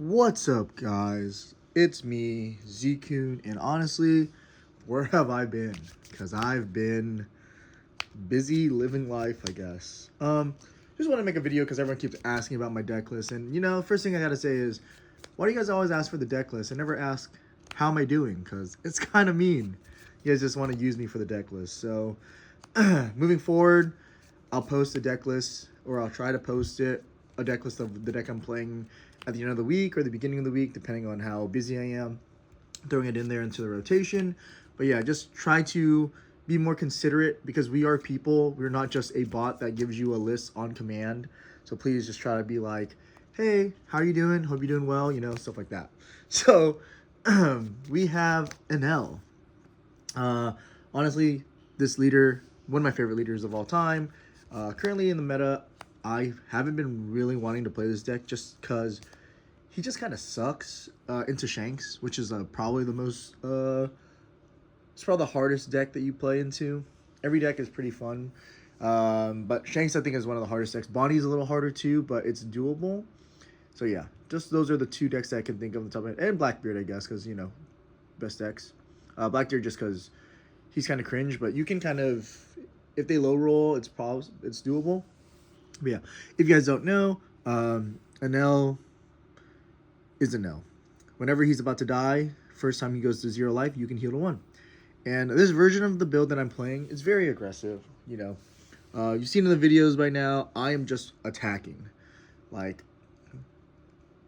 What's up, guys? It's me, Z-Kun, and honestly, where have I been? Because I've been busy living life, I guess. Just want to make a video because everyone keeps asking about my deck list, and first thing I gotta say is, why do you guys always ask for the deck list and never ask how am I doing? Because it's kind of mean. You guys just want to use me for the deck list. So, moving forward, I'll post a deck list, or I'll try to post a deck list of the deck I'm playing at the end of the week or the beginning of the week, depending on how busy I am, throwing it in there into the rotation. But yeah, just try to be more considerate because we are people. We're not just a bot that gives you a list on command. So please just try to be like, hey, how are you doing? Hope you're doing well, stuff like that. So we have Enel. Honestly, this leader, one of my favorite leaders of all time. Currently in the meta, I haven't been really wanting to play this deck just because he just kind of sucks into Shanks, which is probably the most, it's probably the hardest deck that you play into. Every deck is pretty fun, but Shanks I think is one of the hardest decks. Bonnie's a little harder too, but it's doable. So yeah, just those are the two decks that I can think of on the top of it. And Blackbeard, I guess, because, best decks. Blackbeard just because he's kind of cringe, but you can kind of, if they low roll, it's doable. But yeah, if you guys don't know, Enel is Enel. Whenever he's about to die, first time he goes to 0 life, you can heal to 1. And this version of the build that I'm playing is very aggressive, You've seen in the videos by now, I am just attacking. Like,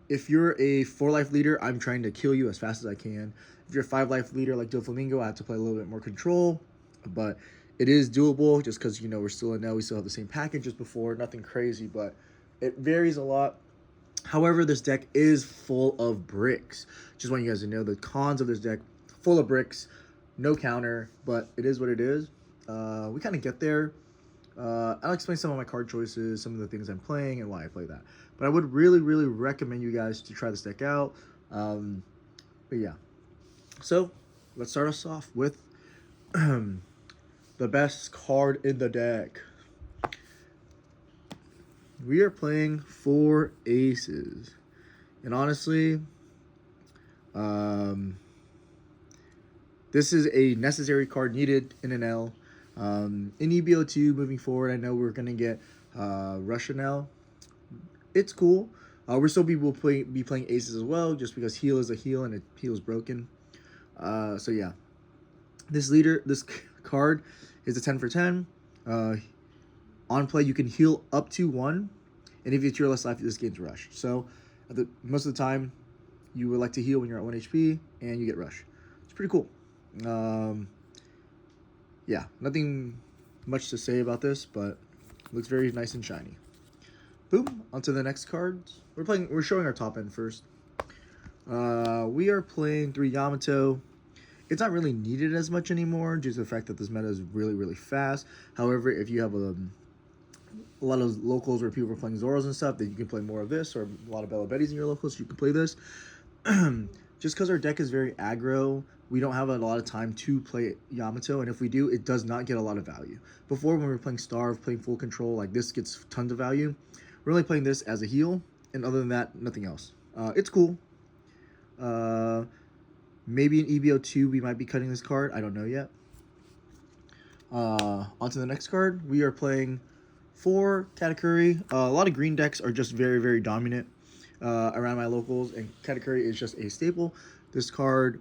if you're a 4-life leader, I'm trying to kill you as fast as I can. If you're a 5-life leader like Doflamingo, I have to play a little bit more control. But it is doable just because, we're still in now. We still have the same package as before. Nothing crazy, but it varies a lot. However, this deck is full of bricks. Just want you guys to know the cons of this deck. Full of bricks. No counter, but it is what it is. We kind of get there. I'll explain some of my card choices, some of the things I'm playing, and why I play that. But I would really, really recommend you guys to try this deck out. But yeah. So, let's start us off with the best card in the deck. We are playing 4 aces. And honestly, this is a necessary card needed in an L. In EBO2, moving forward, I know we're going to get Russian L. It's cool. We're still be playing aces as well, just because heal is a heal and it heals broken. So yeah. This card is a 10 for 10. On play, you can heal up to 1. And if it's your less life, this gains rush. So most of the time, you would like to heal when you're at 1 HP, and you get rush. It's pretty cool. Yeah, nothing much to say about this, but looks very nice and shiny. Boom, onto the next cards. We're showing our top end first. We are playing 3 Yamato. It's not really needed as much anymore, due to the fact that this meta is really, really fast. However, if you have a lot of locals where people are playing Zoros and stuff, then you can play more of this, or a lot of Bella Betties in your locals, so you can play this. Just because our deck is very aggro, we don't have a lot of time to play Yamato, and if we do, it does not get a lot of value. Before, when we were playing Starve, playing full control, like this gets tons of value. We're only playing this as a heal, and other than that, nothing else. It's cool. Maybe in EBO2 we might be cutting this card. I don't know yet. Onto the next card. We are playing 4 Katakuri. A lot of green decks are just very, very dominant around my locals, and Katakuri is just a staple. This card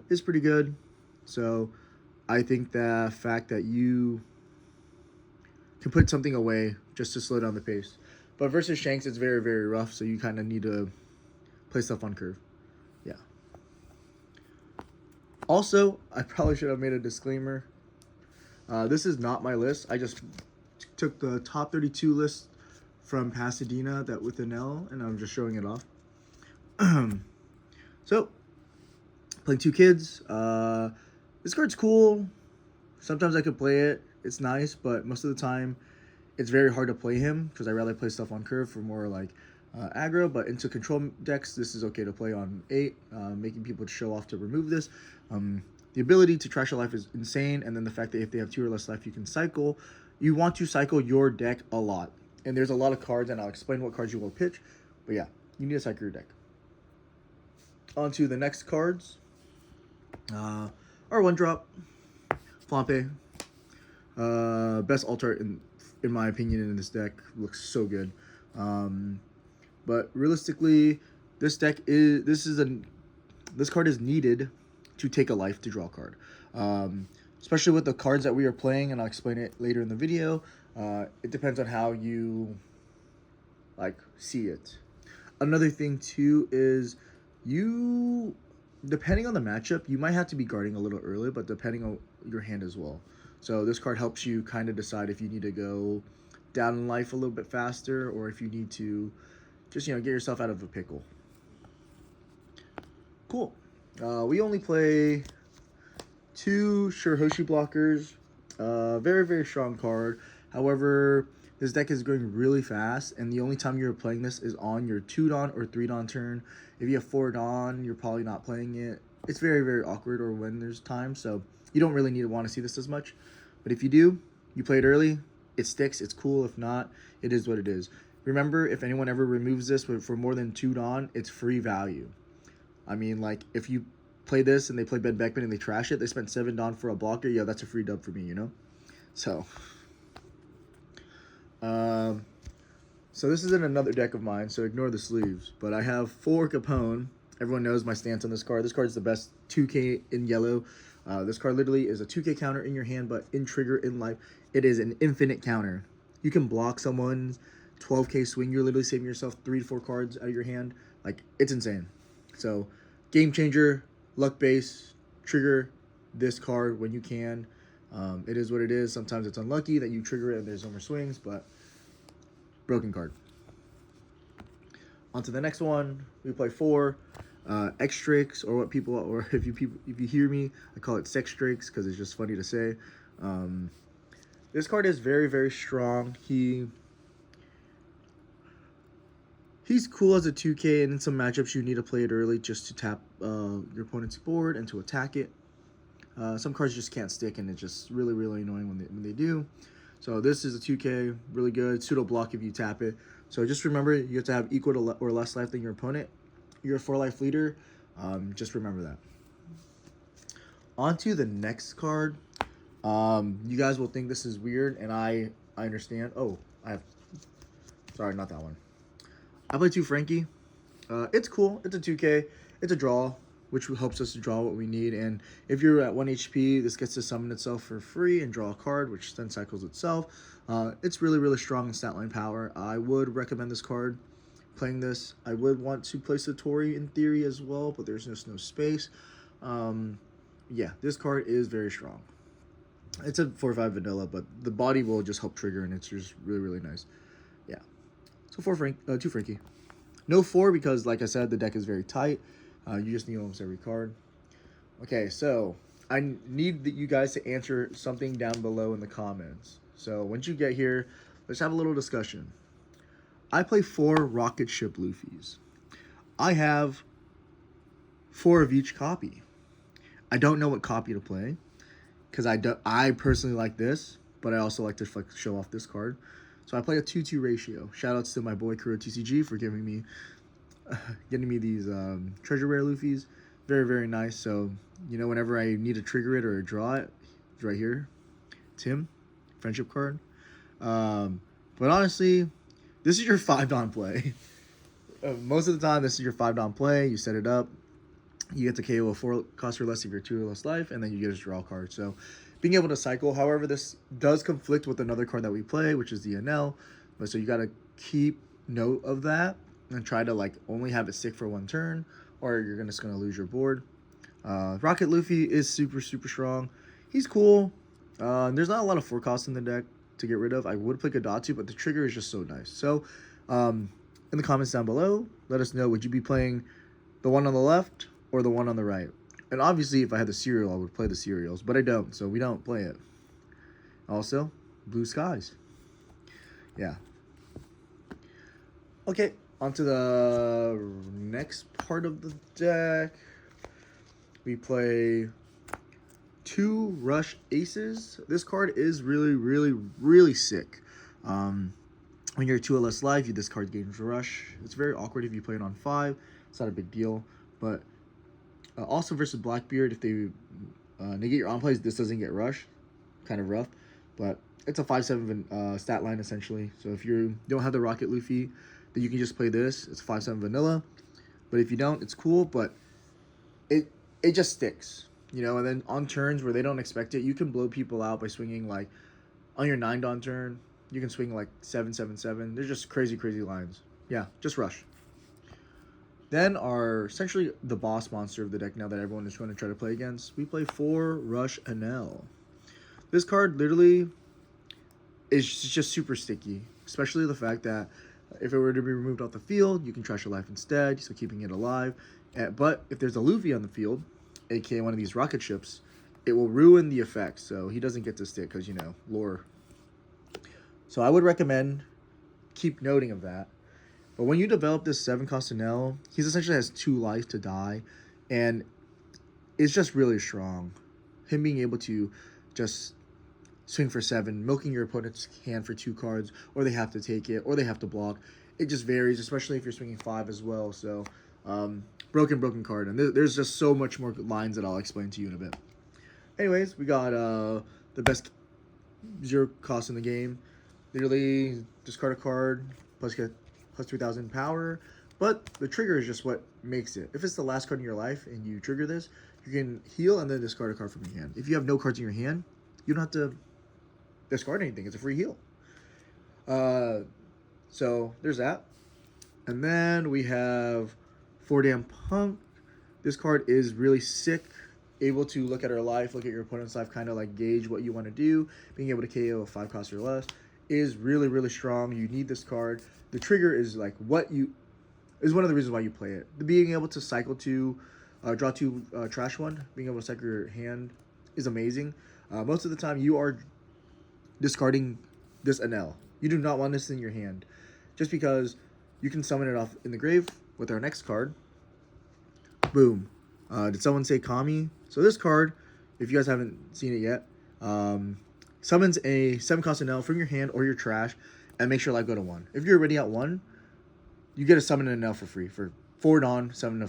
is pretty good. So I think the fact that you can put something away just to slow down the pace. But versus Shanks, it's very, very rough, so you kind of need to play stuff on curve. Yeah. Also, I probably should have made a disclaimer. This is not my list. I just took the top 32 list from Pasadena that with an L, and I'm just showing it off. So, playing 2 kids. This card's cool. Sometimes I could play it. It's nice, but most of the time, it's very hard to play him because I rather play stuff on curve for more like aggro. But into control decks, this is okay to play on 8, making people show off to remove this. The ability to trash your life is insane, and then the fact that if they have 2 or less life, you can cycle. You want to cycle your deck a lot, and there's a lot of cards, and I'll explain what cards you will pitch. But yeah, you need to cycle your deck. On to the next cards. Our 1-drop. Flampe. Best altar in my opinion in this deck. Looks so good. But realistically, this card is needed to take a life to draw a card. Especially with the cards that we are playing, and I'll explain it later in the video. It depends on how you see it. Another thing too is depending on the matchup, you might have to be guarding a little early, but depending on your hand as well. So this card helps you kind of decide if you need to go down in life a little bit faster, or if you need to just, get yourself out of a pickle. Cool. We only play 2 Shirahoshi blockers. Very, very strong card. However, this deck is going really fast, and the only time you're playing this is on your 2-Dawn or 3-Dawn turn. If you have 4-Dawn, you're probably not playing it. It's very, very awkward, or when there's time, so you don't really want to see this as much. But if you do, you play it early, it sticks, it's cool. If not, it is what it is. Remember, if anyone ever removes this for more than 2-Dawn, it's free value. I mean, if you play this and they play Ben Beckman and they trash it, they spent 7-Dawn for a blocker, yeah, that's a free dub for me, So, so this isn't another deck of mine, so ignore the sleeves. But I have 4 Capone. Everyone knows my stance on this card. This card is the best 2K in yellow. This card literally is a 2K counter in your hand, but in trigger, in life, it is an infinite counter. You can block someone's 12K swing. You're literally saving yourself 3 to 4 cards out of your hand. It's insane. So, game changer, luck base, trigger this card when you can. It is what it is. Sometimes it's unlucky that you trigger it and there's no more swings, but broken card. On to the next one. We play 4 X-Strix, or what people, or if you hear me, I call it Sex-Strix because it's just funny to say. This card is very, very strong. He's cool as a 2K, and in some matchups you need to play it early just to tap your opponent's board and to attack it. Some cards just can't stick, and it's just really, really annoying when they do. So this is a 2K, really good. Pseudo block if you tap it. So just remember, you have to have equal to or less life than your opponent. You're a 4-life leader. Just remember that. On to the next card. You guys will think this is weird, and I understand. Oh, sorry, not that one. I play 2 Frankie. It's cool. It's a 2K. It's a draw, which helps us to draw what we need. And if you're at 1 HP, this gets to summon itself for free and draw a card, which then cycles itself. It's really, really strong in stat line power. I would recommend this card. Playing this, I would want to play Satori in theory as well, but there's just no space. Yeah, this card is very strong. It's a 4/5 vanilla, but the body will just help trigger, and it's just really, really nice. Yeah. So 2 Frankie. No 4 because, like I said, the deck is very tight. You just need almost every card. Okay, so I need you guys to answer something down below in the comments. So once you get here, let's have a little discussion. I play 4 rocket ship Luffys. I have 4 of each copy. I don't know what copy to play because I personally like this, but I also like to show off this card. So I play a 2-2 ratio. Shoutouts to my boy Kuro TCG for getting me these treasure rare Luffys. Very, very nice. So, whenever I need to trigger it or draw it, it's right here. It's him. Friendship card. But honestly, this is your 5-Dawn play. Most of the time, this is your 5-Dawn play. You set it up. You get to KO a 4 cost or less if you're 2 or less life, and then you get a draw card. So, being able to cycle. However, this does conflict with another card that we play, which is the Enel. So you got to keep note of that and try to only have it stick for 1 turn, or you're just gonna lose your board. Rocket Luffy is super, super strong. He's cool. There's not a lot of 4 costs in the deck to get rid of. I would play Gadatsu, but the trigger is just so nice. So, in the comments down below, let us know, would you be playing the one on the left or the one on the right? And obviously, if I had the cereal, I would play the cereals, but I don't, so we don't play it. Also, blue skies. Yeah. Okay, on to the next part of the deck. We play 2 Rush Aces. This card is really, really, really sick. When you're 2 or less life, you discard Games Rush. It's very awkward if you play it on 5. It's not a big deal. But also versus Blackbeard, if they negate your on plays, this doesn't get Rush. Kind of rough. But it's a 5/7 stat line essentially. So if you don't have the Rocket Luffy, then you can just play this. It's 5/7 vanilla. But if you don't, it's cool. But it just sticks. You know, and then on turns where they don't expect it, you can blow people out by swinging like on your 9 Dawn turn. You can swing like 7/7/7. They're just crazy lines. Yeah, just Rush. Then our essentially the boss monster of the deck now that everyone is going to try to play against. We play 4 Rush Enel. This card literally is just super sticky, especially the fact that if it were to be removed off the field, you can trash your life instead, so keeping it alive. But if there's a Luffy on the field, aka one of these rocket ships, it will ruin the effect, so he doesn't get to stick because, you know, lore. So I would recommend keep noting of that. But when you develop this 7-cost Enel, he essentially has 2 life to die, and it's just really strong. Him being able to just swing for 7, milking your opponent's hand for 2 cards, or they have to take it, or they have to block. It just varies, especially if you're swinging 5 as well. So, broken card. And there's just so much more lines that I'll explain to you in a bit. Anyways, we got the best 0 cost in the game. Literally, discard a card, plus get plus 3,000 power. But the trigger is just what makes it. If it's the last card in your life and you trigger this, you can heal and then discard a card from your hand. If you have no cards in your hand, you don't have to discard anything. It's a free heal. So there's that. And then we have 4-Damn Punk. This card is really sick. Able to look at our life, look at your opponent's life, kind of like gauge what you want to do. Being able to KO a 5 cost or less is really strong. You need this card. The trigger is like is one of the reasons why you play it. The being able to cycle to draw 2 trash 1, being able to cycle your hand is amazing. Most of the time you are discarding this Enel. You do not want this in your hand, just because you can summon it off in the grave with our next card. Boom. Did someone say Kami? So this card, if you guys haven't seen it yet, summons a 7-cost Enel from your hand or your trash, and makes your life go to 1. If you're already at 1, you get to summon an Enel for free for 4 Dawn, 7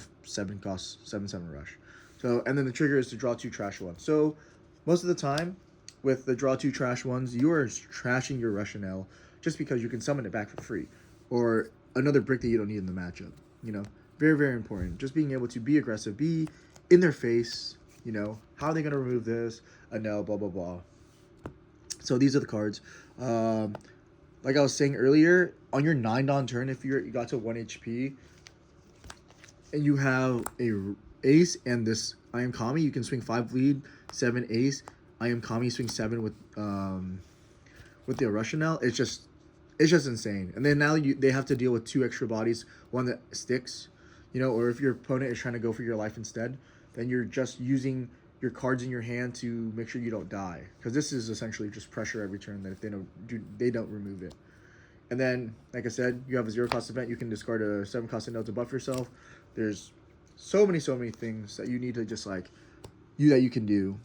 cost, 7/7 rush. So, and then the trigger is to draw 2 trash 1. So most of the time, with the draw 2 trash 1s, you are trashing your Rush Enel just because you can summon it back for free, or another brick that you don't need in the matchup. You know, very important. Just being able to be aggressive, be in their face. You know, how are they gonna remove this? Enel, blah blah blah. So these are the cards. Like I was saying earlier, on your 9 Dawn turn, if you got to 1 HP, and you have a ace and this I am Kami, you can swing 5 lead, 7 ace. I am Kami, swing 7 with the Rush Enel. It's just insane. And then now they have to deal with 2 extra bodies, one that sticks, you know, or if your opponent is trying to go for your life instead, then you're just using your cards in your hand to make sure you don't die, because this is essentially just pressure every turn that if they don't remove it. And then, like I said, you have a 0-cost event. You can discard a 7-cost Enel to buff yourself. There's so many things that you need to just like you can do.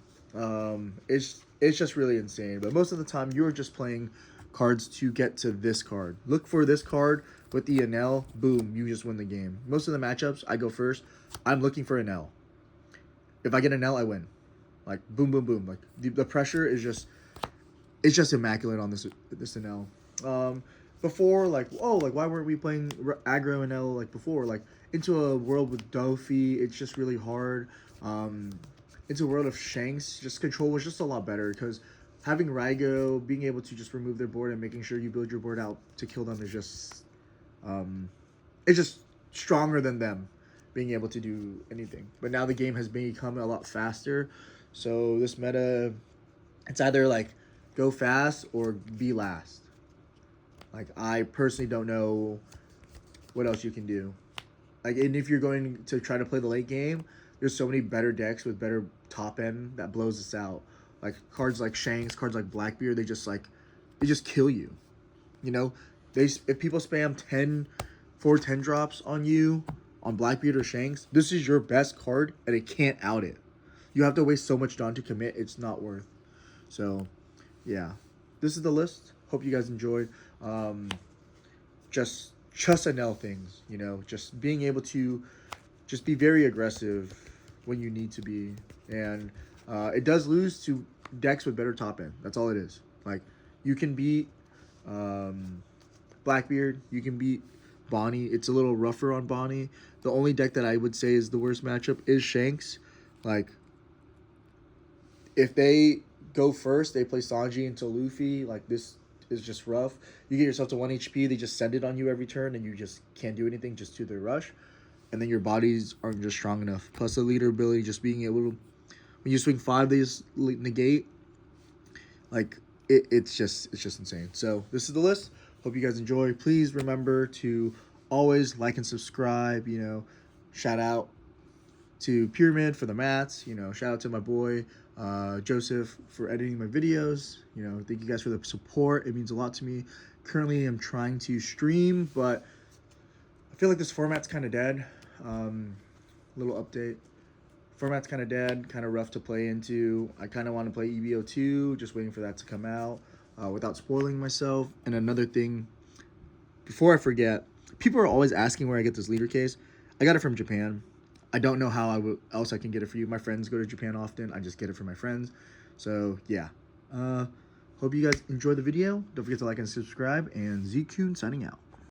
It's just really insane. But most of the time, you're just playing cards to get to this card. Look for this card with the Enel. Boom, you just win the game. Most of the matchups, I go first. I'm looking for Enel. If I get Enel, I win. Like boom. Like the pressure is just immaculate on this Enel. Before, like, why weren't we playing aggro Enel like before? Like, into a world with Dofi, it's just really hard. Into a world of Shanks, just control was just a lot better, because having Raigo, being able to just remove their board and making sure you build your board out to kill them is just, it's just stronger than them being able to do anything. But now the game has become a lot faster, so this meta, it's either like go fast or be last. Like, I personally don't know what else you can do. Like, and if you're going to try to play the late game, there's so many better decks with better top end that blows this out. Like cards like Shanks, cards like Blackbeard, they just kill you. You know, if people spam 4/10 drops on you on Blackbeard or Shanks, this is your best card and it can't out it. You have to waste so much Dawn to commit, it's not worth. So, yeah. This is the list. Hope you guys enjoyed. just Enel things, you know, just being able to just be very aggressive when you need to be. And it does lose to decks with better top end. That's all it is. Like, you can beat Blackbeard, you can beat Bonnie. It's a little rougher on Bonnie. The only deck that I would say is the worst matchup is Shanks. Like, if they go first, they play Sanji into Luffy. Like, this is just rough. You get yourself to 1 HP, they just send it on you every turn, and you just can't do anything just to their rush. And then your bodies aren't just strong enough. Plus the leader ability, just being able to, when you swing 5, they just negate. Like, it's just insane. So this is the list. Hope you guys enjoy. Please remember to always like and subscribe. You know, shout out to Pvramid for the mats. You know, shout out to my boy Joseph for editing my videos. You know, thank you guys for the support. It means a lot to me. Currently, I'm trying to stream, but I feel like this format's kind of dead. Little update. Format's kind of dead, kind of rough to play into. I kind of want to play EBO2, just waiting for that to come out without spoiling myself. And another thing, before I forget, people are always asking where I get this leader case. I got it from Japan. I don't know how else I can get it for you. My friends go to Japan often. I just get it for my friends. So, yeah. Hope you guys enjoy the video. Don't forget to like and subscribe. And Z-Kun signing out.